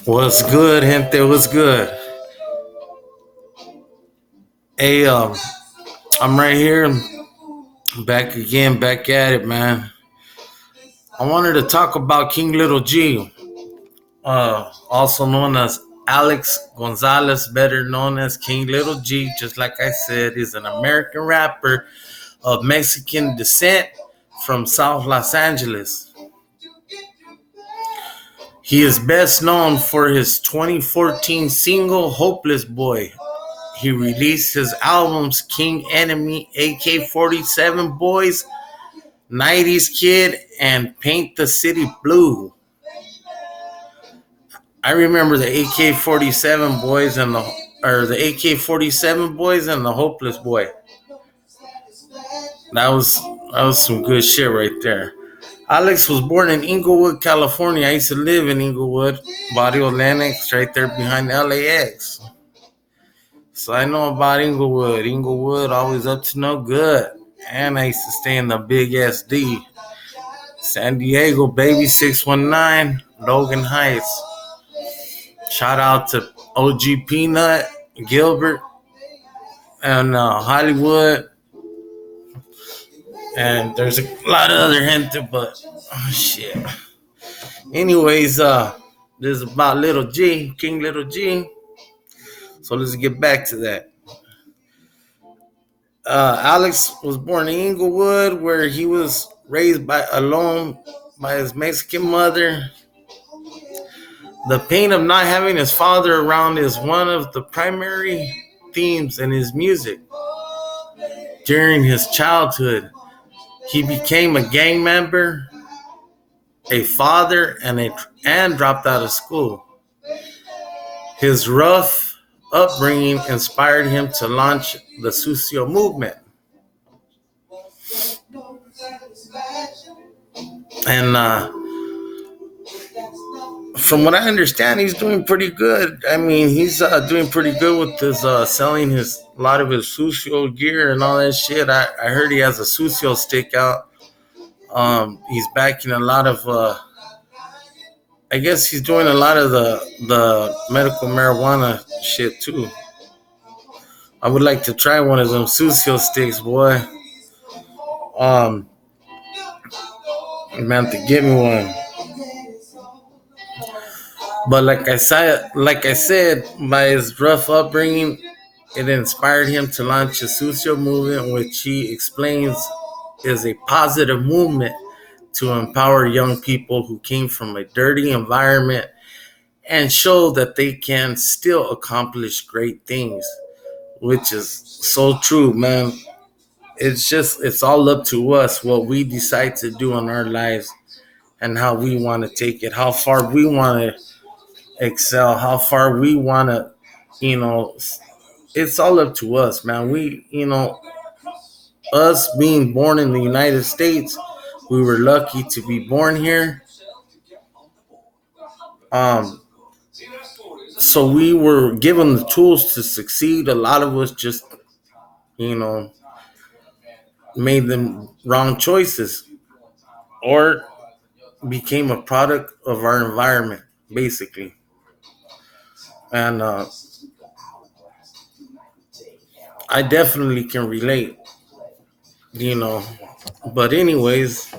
What's good, gente? What's good? Hey, I'm right here, back again, back at it, man. I wanted to talk about King Little G, also known as Alex Gonzalez, better known as King Little G. Just like I said, he's an American rapper of Mexican descent from South Los Angeles. He is best known for his 2014 single "Hopeless Boy." He released his albums King Enemy, AK-47 Boys, 90s Kid, and Paint the City Blue. I remember the AK-47 Boys and the AK-47 Boys and the Hopeless Boy. That was some good shit right there. Alex was born in Inglewood, California. I used to live in Inglewood, Barrio Lennox, right there behind LAX. So I know about Inglewood. Inglewood always up to no good. And I used to stay in the big SD. San Diego, baby, 619, Logan Heights. Shout out to OG Peanut, Gilbert, and Hollywood. And there's a lot of other gente, but shit. Anyways, this is about Little G, King Little G. So let's get back to that. Alex was born in Inglewood, where he was raised alone by his Mexican mother. The pain of not having his father around is one of the primary themes in his music. During his childhood, he became a gang member, a father, and dropped out of school. His rough upbringing inspired him to launch the Sucio movement. And from what I understand, he's doing pretty good. I mean, he's doing pretty good with his selling a lot of his Sucio gear and all that shit. I heard he has a Sucio stick out. He's backing a lot of. I guess he's doing a lot of the medical marijuana shit too. I would like to try one of them Sucio sticks, boy. Man, to get me one. But like I said, by his rough upbringing, it inspired him to launch a Sucio movement, which he explains is a positive movement to empower young people who came from a dirty environment and show that they can still accomplish great things, which is so true, man. It's all up to us what we decide to do in our lives and how we want to take it, how far we want to excel, how far we want to, it's all up to us, man. Us being born in the United States, we were lucky to be born here. So we were given the tools to succeed. A lot of us just, made them wrong choices or became a product of our environment, basically. And I definitely can relate, But anyways,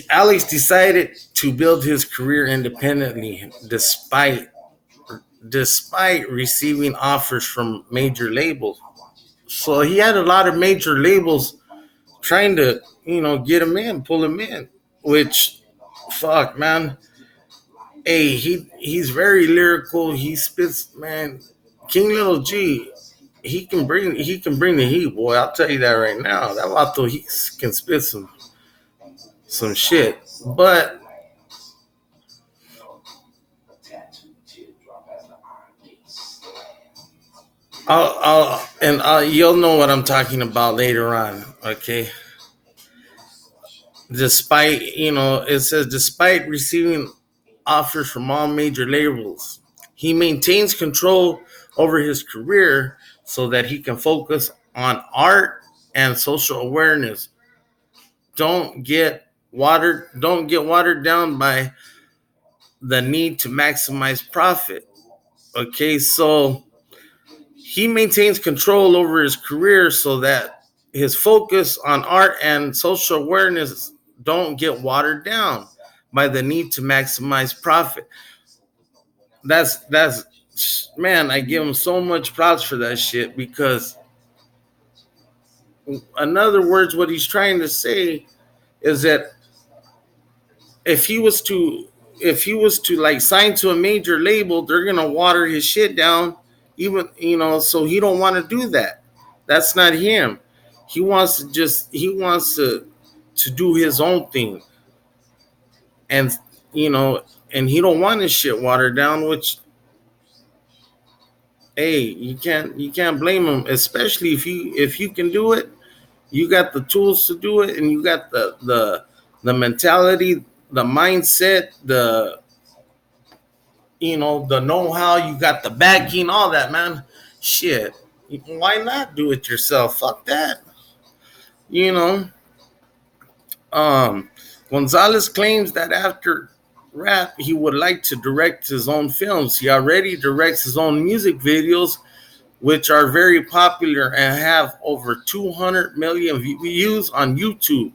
Alex decided to build his career independently, despite receiving offers from major labels. So he had a lot of major labels trying to, get him in, pull him in. Which, fuck, man. Hey, he's very lyrical. He spits, man. King Little G, he can bring the heat, boy. I'll tell you that right now. That vato, he can spit some shit. But you'll know what I'm talking about later on. Okay. It says despite receiving offers from all major labels, he maintains control over his career so that he can focus on art and social awareness. Don't get don't get watered down by the need to maximize profit. Okay, so he maintains control over his career so that his focus on art and social awareness don't get watered down by the need to maximize profit. That's man, I give him so much props for that shit because in other words, what he's trying to say is that if he was to if he was to like sign to a major label, they're gonna water his shit down, even so he don't want to do that. That's not him. He wants to do his own thing, and you know, and he don't want his shit watered down, which hey, you can't blame him, especially if you can do it. You got the tools to do it, and you got the mentality, the mindset, the know-how, you got the backing, all that, man. Shit, why not do it yourself? Fuck that. You know, um, Gonzalez claims that after rap, he would like to direct his own films. He already directs his own music videos, which are very popular and have over 200 million views on YouTube.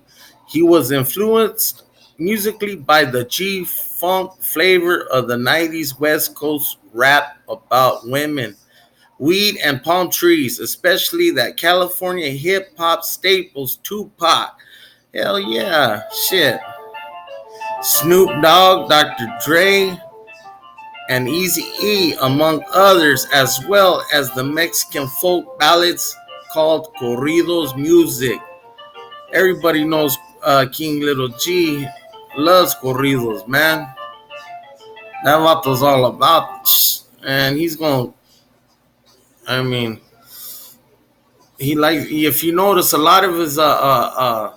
He was influenced musically by the G funk flavor of the 90s West Coast rap about women, weed, and palm trees, especially that California hip hop staples Tupac. Hell yeah, shit. Snoop Dogg, Dr. Dre, and Easy E, among others, as well as the Mexican folk ballads called corridos music. Everybody knows King Little G loves corridos, man. That vato's all about, and he's going. I mean, he like if you notice a lot of his a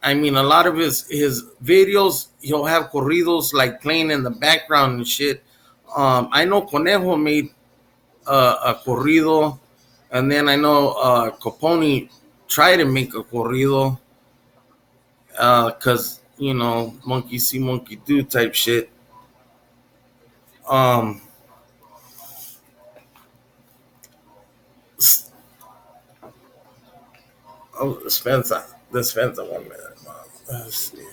lot of his videos, he'll have corridos like playing in the background and shit. I know Conejo made a corrido, and then I know Capone tried to make a corrido because monkey see, monkey do type shit. Um, oh, dispensa 1 minute. Let's see.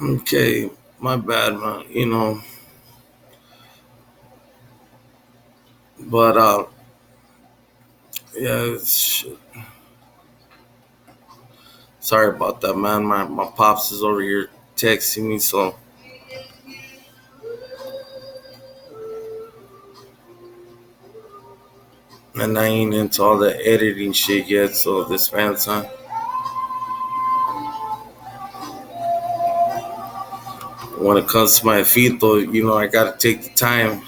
Okay, my bad, man. But yeah, sorry about that, man. My pops is over here texting me, so and I ain't into all the editing shit yet. So this man's when it comes to my feet, though, I gotta take the time,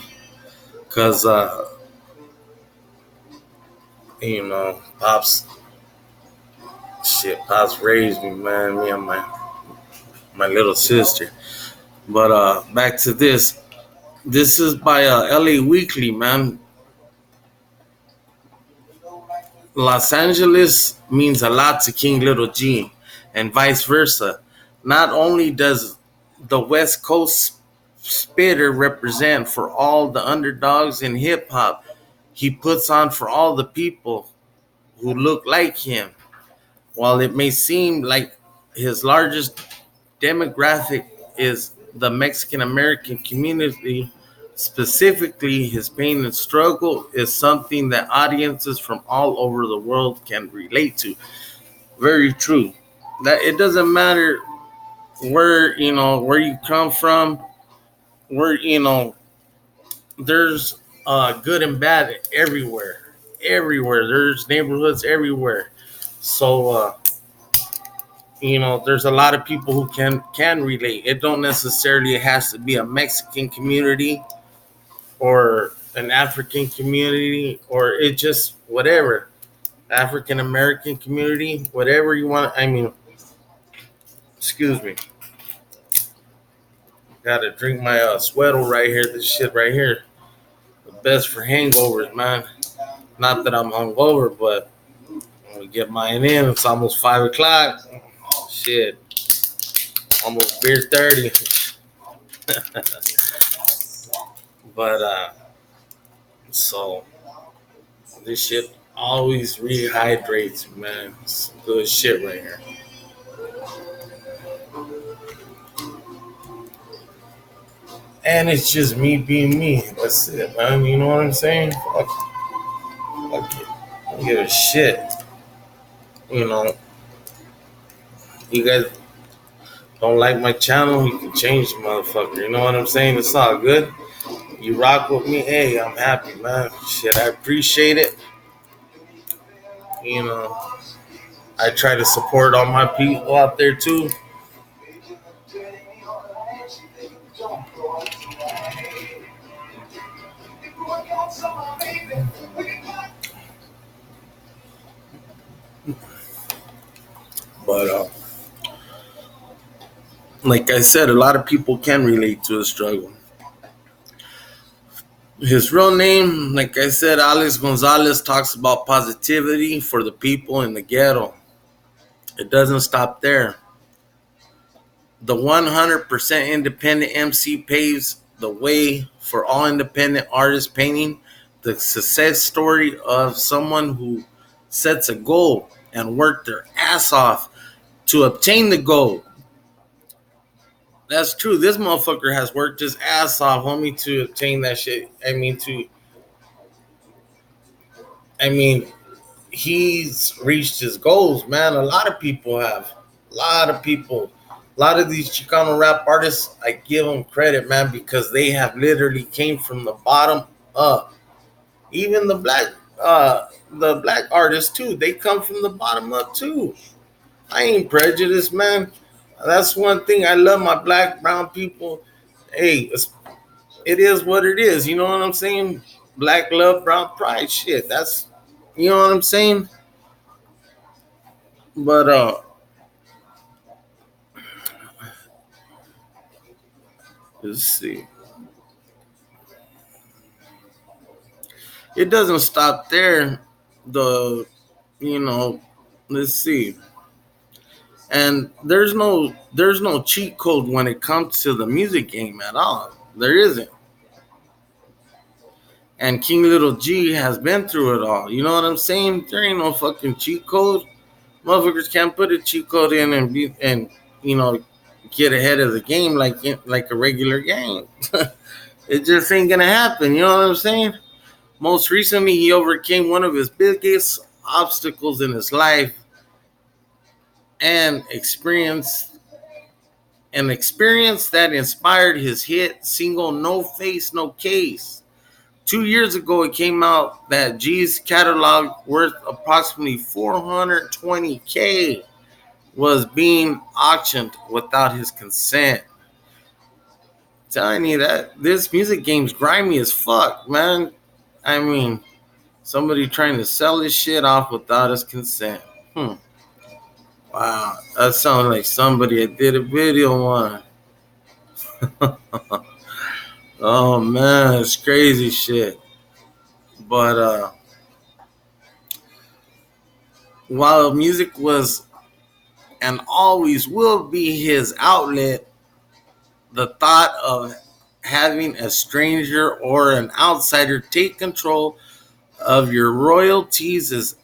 cause pops, pops raised me, man. Me and my little sister. But back to this. This is by LA Weekly, man. Los Angeles means a lot to King Little G, and vice versa. Not only does the West Coast spitter represent for all the underdogs in hip hop, he puts on for all the people who look like him. While it may seem like his largest demographic is the Mexican American community, specifically his pain and struggle is something that audiences from all over the world can relate to. Very true. That it doesn't matter where you come from, where there's good and bad everywhere. Everywhere. There's neighborhoods everywhere. So there's a lot of people who can relate. It don't necessarily has to be a Mexican community or an African community, or it just whatever, African American community, whatever you want. I mean, excuse me, gotta drink my sweater right here. This shit right here, the best for hangovers, man. Not that I'm hungover, but when we get mine in, it's almost 5 o'clock. Shit, almost beer 30. But so this shit always rehydrates, man. Some good shit right here. And it's just me being me. That's it, man. You know what I'm saying? Fuck it. I don't give a shit. You know, you guys don't like my channel, you can change the motherfucker. You know what I'm saying? It's all good. You rock with me, hey, I'm happy, man. Shit, I appreciate it. You know, I try to support all my people out there too. But like I said, a lot of people can relate to the struggle. His real name, like I said, Alex Gonzalez, talks about positivity for the people in the ghetto. It doesn't stop there. The 100% independent MC paves the way for all independent artists, painting the success story of someone who sets a goal and worked their ass off to obtain the goal. That's true. This motherfucker has worked his ass off, homie, to obtain that shit. I mean, he's reached his goals, man. A lot of people have. A lot of people. A lot of these Chicano rap artists, I give them credit, man, because they have literally came from the bottom up. Even the black artists too. They come from the bottom up too. I ain't prejudiced, man. That's one thing. I love my black, brown people. Hey, it is what it is. You know what I'm saying? Black love, brown pride. Shit, that's, you know what I'm saying. But let's see. It doesn't stop there. The you know, let's see. And there's no cheat code when it comes to the music game at all. There isn't. And King Little G has been through it all. You know what I'm saying? There ain't no fucking cheat code. Motherfuckers can't put a cheat code in and you know get ahead of the game like a regular game. It just ain't gonna happen. You know what I'm saying? Most recently, he overcame one of his biggest obstacles in his life and experienced an experience that inspired his hit single "No Face, No Case." 2 years ago, it came out that G's catalog, worth approximately 420K, was being auctioned without his consent. Telling you that this music game's grimy as fuck, man. I mean, somebody trying to sell his shit off without his consent. Wow, that sounds like somebody that did a video on. Oh man, it's crazy shit. But while music was and always will be his outlet, the thought of having a stranger or an outsider take control of your royalties is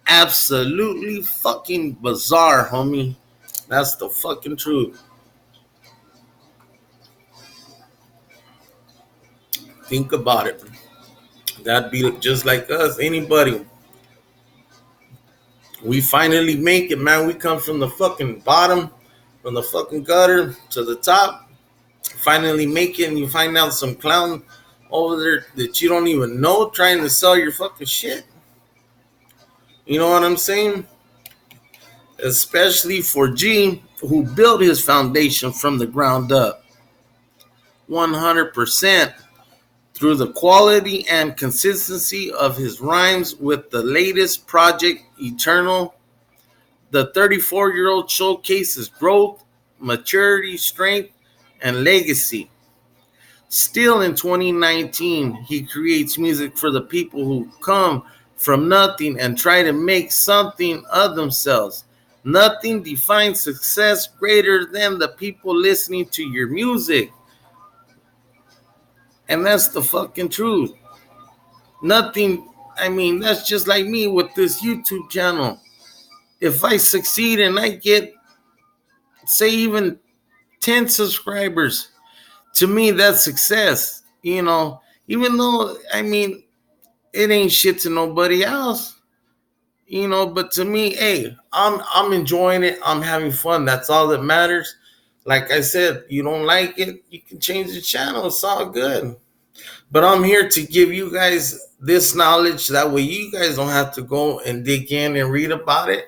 absolutely fucking bizarre, homie. That's the fucking truth. Think about it. That'd be just like us, anybody. We finally make it, man. We come from the fucking bottom, from the fucking gutter to the top. Finally make it, and you find out some clown over there that you don't even know trying to sell your fucking shit. You know what I'm saying? especially for G, who built his foundation from the ground up 100% through the quality and consistency of his rhymes with the latest project, Eternal. The 34-year-old showcases growth, maturity, strength, and legacy. Still in 2019, he creates music for the people who come from nothing and try to make something of themselves. Nothing defines success greater than the people listening to your music. And that's the fucking truth. Nothing, I mean, that's just like me with this YouTube channel. If I succeed and I get, say, even 10 subscribers, to me, that's success. Even though, I mean, it ain't shit to nobody else. But to me, hey, I'm enjoying it. I'm having fun. That's all that matters. Like I said, you don't like it, you can change the channel. It's all good. But I'm here to give you guys this knowledge. That way you guys don't have to go and dig in and read about it.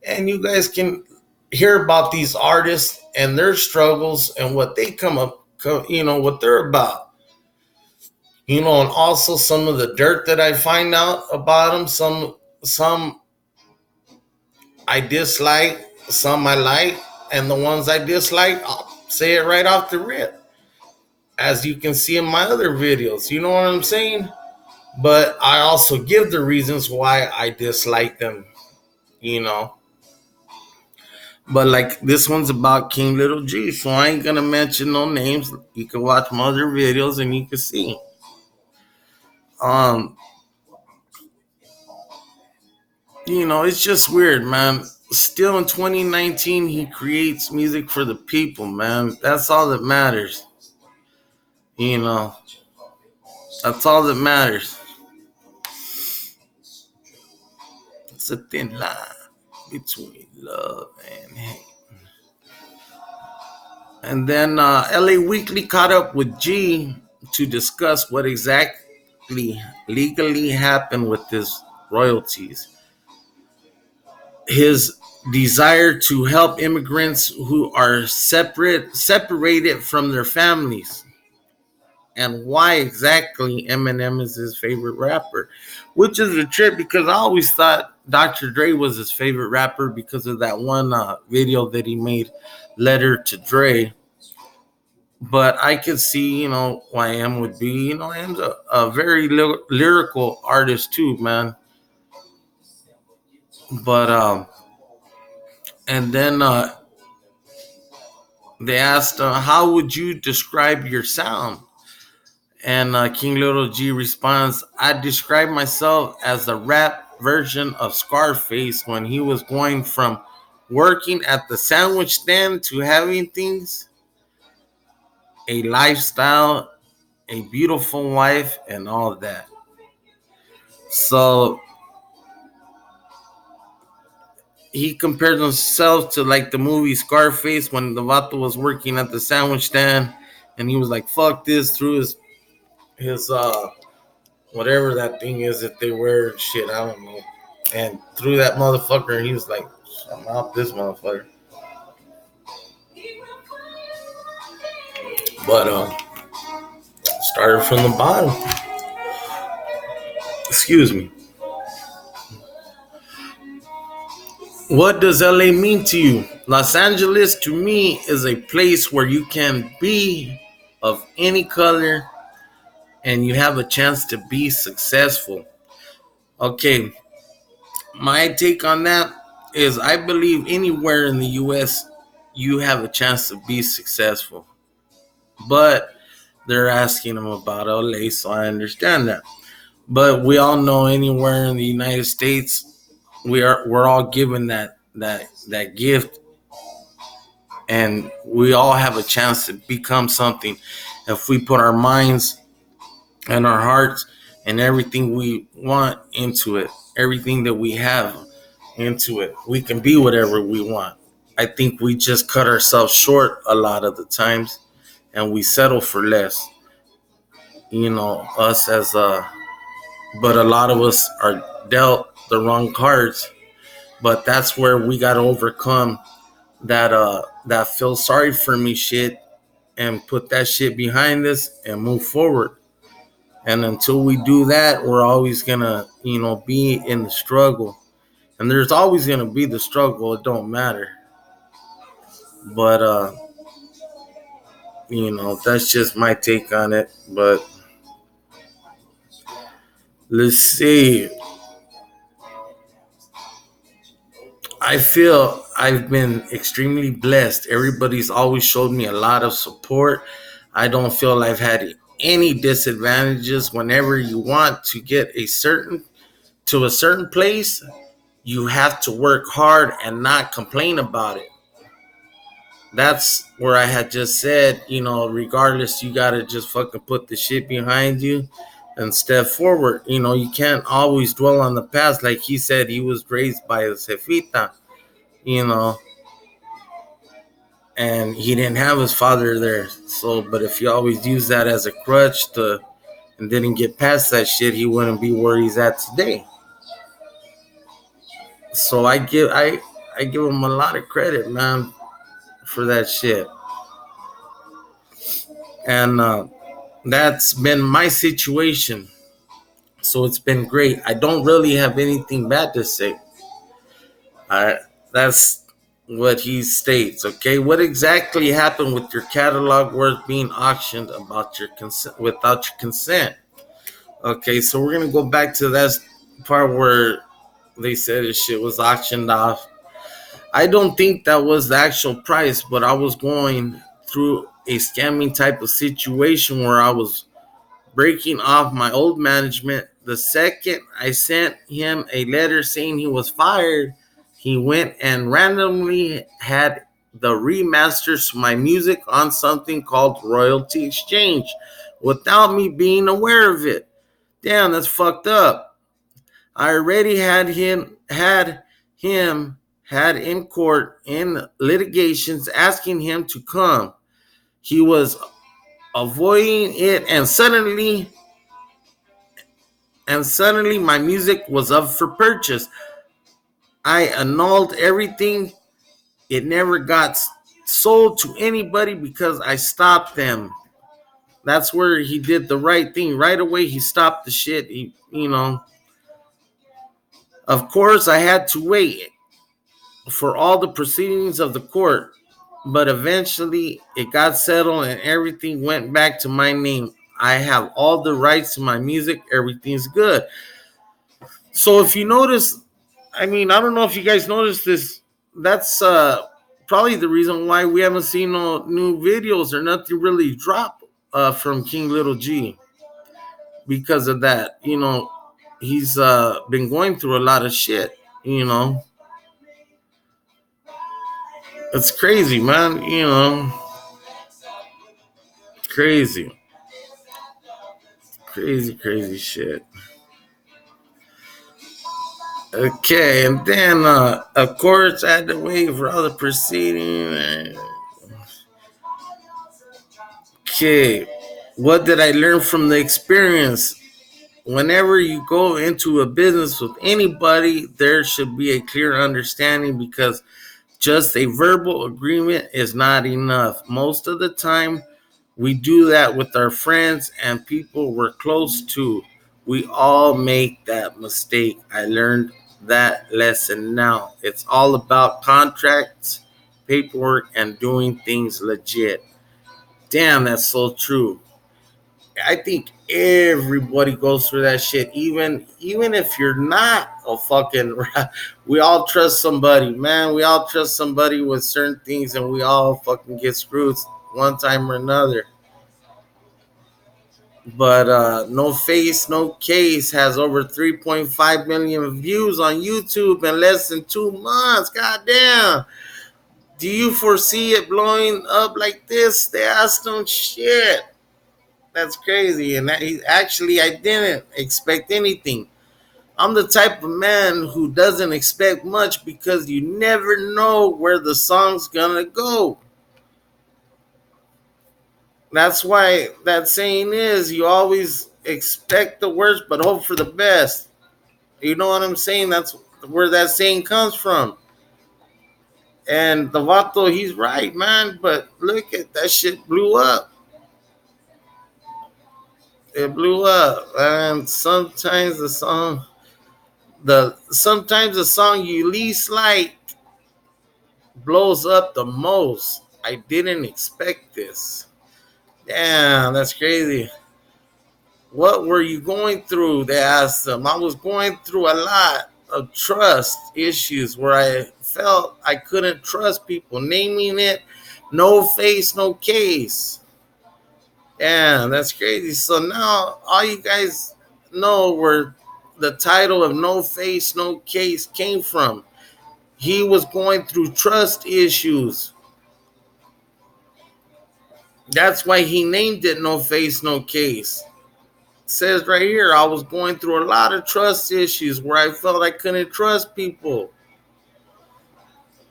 And you guys can hear about these artists and their struggles and what they what they're about. And also some of the dirt that I find out about them. Some I dislike, some I like, and the ones I dislike, I'll say it right off the rip. As you can see in my other videos, you know what I'm saying? But I also give the reasons why I dislike them, you know. But like this one's about King Little G, so I ain't gonna mention no names. You can watch my other videos and you can see. Um, it's just weird, man. Still in 2019, he creates music for the people, man. That's all that matters. You know, that's all that matters. It's a thin line between love and hate. And then LA Weekly caught up with G to discuss what exactly legally happened with his royalties. His desire to help immigrants who are separated from their families, and why exactly Eminem is his favorite rapper, which is a trip because I always thought Dr. Dre was his favorite rapper because of that one video that he made, Letter to Dre. But I could see, why M would be, M's a very lyrical artist too, man. But and then they asked, how would you describe your sound? And King Little G responds, I describe myself as the rap version of Scarface when he was going from working at the sandwich stand to having things, a lifestyle, a beautiful wife, and all that. So he compared himself to like the movie Scarface when the vato was working at the sandwich stand and he was like, fuck this, through his whatever that thing is that they wear, shit, I don't know. And through that motherfucker, and he was like, I'm out this motherfucker. But started from the bottom. Excuse me. What does LA mean to you? Los Angeles to me is a place where you can be of any color and you have a chance to be successful. Okay, my take on that is I believe anywhere in the US you have a chance to be successful. But they're asking them about LA, so I understand that. But we all know anywhere in the United States we're all given that gift, and we all have a chance to become something if we put our minds and our hearts and everything we want into it, everything that we have into it. We can be whatever we want. I think we just cut ourselves short a lot of the times and we settle for less. Us as but a lot of us are dealt the wrong cards But that's where we got to overcome that feel sorry for me shit and put that shit behind us and move forward. And until we do that, we're always gonna, be in the struggle. And there's always gonna be the struggle. It don't matter. But that's just my take on it. But let's see. I feel I've been extremely blessed. Everybody's always showed me a lot of support. I don't feel I've had any disadvantages. Whenever you want to get a certain place, you have to work hard and not complain about it. That's where I had just said, regardless, you gotta just fucking put the shit behind you and step forward. You can't always dwell on the past. Like he said, he was raised by a Cefita, you know, and he didn't have his father there. So, but if you always use that as a crutch and didn't get past that shit, he wouldn't be where he's at today. So I give him a lot of credit, man, for that shit. And that's been my situation. So it's been great. I don't really have anything bad to say. I That's what he states. Okay, what exactly happened with your catalog worth being auctioned about your consent without your consent? Okay, so we're gonna go back to that part where they said his shit was auctioned off. I don't think that was the actual price, but I was going through a scamming type of situation where I was breaking off my old management. The second I sent him a letter saying he was fired, he went and randomly had the remasters to my music on something called Royalty Exchange without me being aware of it. Damn, that's fucked up. I already him had in court in litigations asking him to come. He was avoiding it and suddenly my music was up for purchase. I annulled everything. It never got sold to anybody because I stopped them. That's where he did the right thing. Right away, he stopped the shit. Of course, I had to wait for all the proceedings of the court, but eventually it got settled and everything went back to my name. I have all the rights to my music. Everything's good. So if you notice, I don't know if you guys noticed this. That's probably the reason why we haven't seen no new videos or nothing really drop from King Little G, because of that. He's been going through a lot of shit. It's crazy, man. Crazy, crazy, crazy shit. Okay, and then of course I had to wait for all the proceedings. Okay, what did I learn from the experience? Whenever you go into a business with anybody, there should be a clear understanding, because just a verbal agreement is not enough. Most of the time, we do that with our friends and people we're close to. We all make that mistake. I learned that lesson now. It's all about contracts, paperwork, and doing things legit. Damn, that's so true. I think everybody goes through that shit. Even if you're not a fucking, we all trust somebody, man. We all trust somebody with certain things, and we all fucking get screwed one time or another. But No Face, No Case has over 3.5 million views on YouTube in less than 2 months. God damn. Do you foresee it blowing up like this? They asked him shit. That's crazy. And I didn't expect anything. I'm the type of man who doesn't expect much, because you never know where the song's gonna go. That's why that saying is, you always expect the worst but hope for the best. You know what I'm saying? where that saying comes from. And the vato, he's right, man. But look at that shit blew up. It blew up. And sometimes the song you least like blows up the most. I didn't expect this. Damn, that's crazy. What were you going through? They asked him. I was going through a lot of trust issues where I felt I couldn't trust people. Naming it, no face, no case. Damn, that's crazy. So now all you guys know where the title of No Face, No Case came from. He was going through trust issues. That's why he named it No Face, No Case. It says right here, I was going through a lot of trust issues where I felt I couldn't trust people.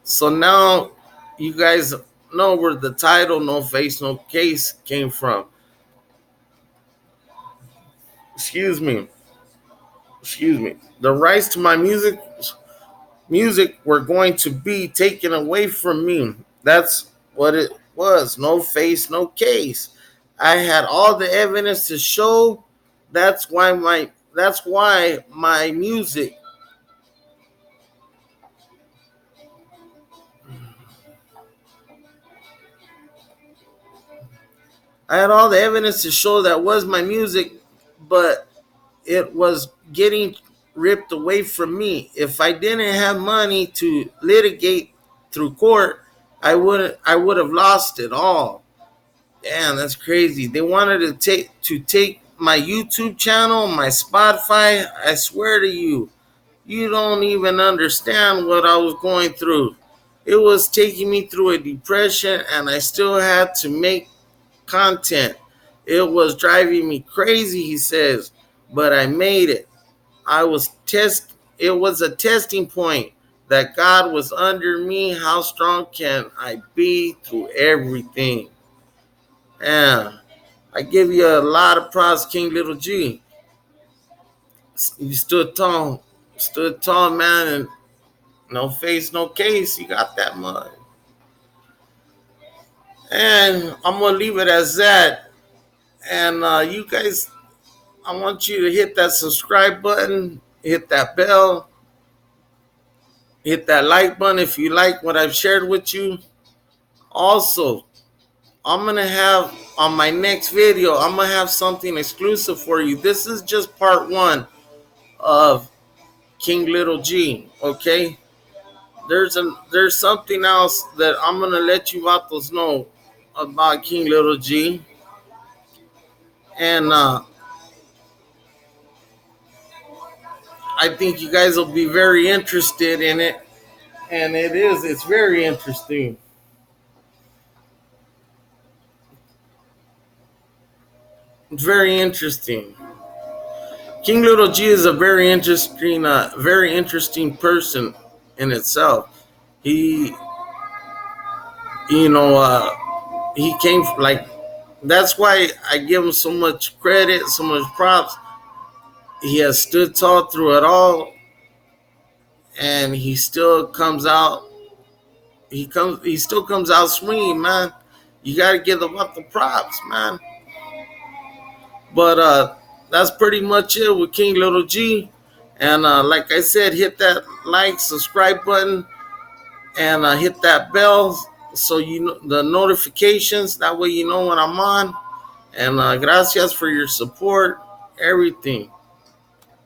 So now you guys know where the title No Face, No Case came from. Excuse me. Excuse me. The rights to my music were going to be taken away from me. That's what it was. No face, no case. I had all the evidence to show. That's why my music. I had all the evidence to show that was my music, but it was getting ripped away from me. If I didn't have money to litigate through court, I would have lost it all. Damn, that's crazy. They wanted to take my YouTube channel, my Spotify. I swear to you, you don't even understand what I was going through. It was taking me through a depression, and I still had to make content. It was driving me crazy, he says, but I made it. I was test. It was a testing point that God was under me. How strong can I be through everything? Yeah, I give you a lot of props, King Little G. You stood tall, man, and no face, no case. You got that mud. And I'm gonna leave it as that. And you guys, I want you to hit that subscribe button, hit that bell, hit that like button if you like what I've shared with you. Also, I'm gonna have on my next video, I'm gonna have something exclusive for you. This is just part one of King Little G. Okay, there's something else that I'm gonna let you vatos know about King Little G, and I think you guys will be very interested in it. And it's very interesting. It's very interesting. King Little G is a very interesting person in itself. He, you know, he came like that's why I give him so much credit, so much props. He has stood tall through it all, and he still comes out. He still comes out swinging, man. You got to give him up the props, man. But that's pretty much it with King Little G. And like I said, hit that like, subscribe button, and hit that bell so you know the notifications. That way you know when I'm on. And gracias for your support, everything.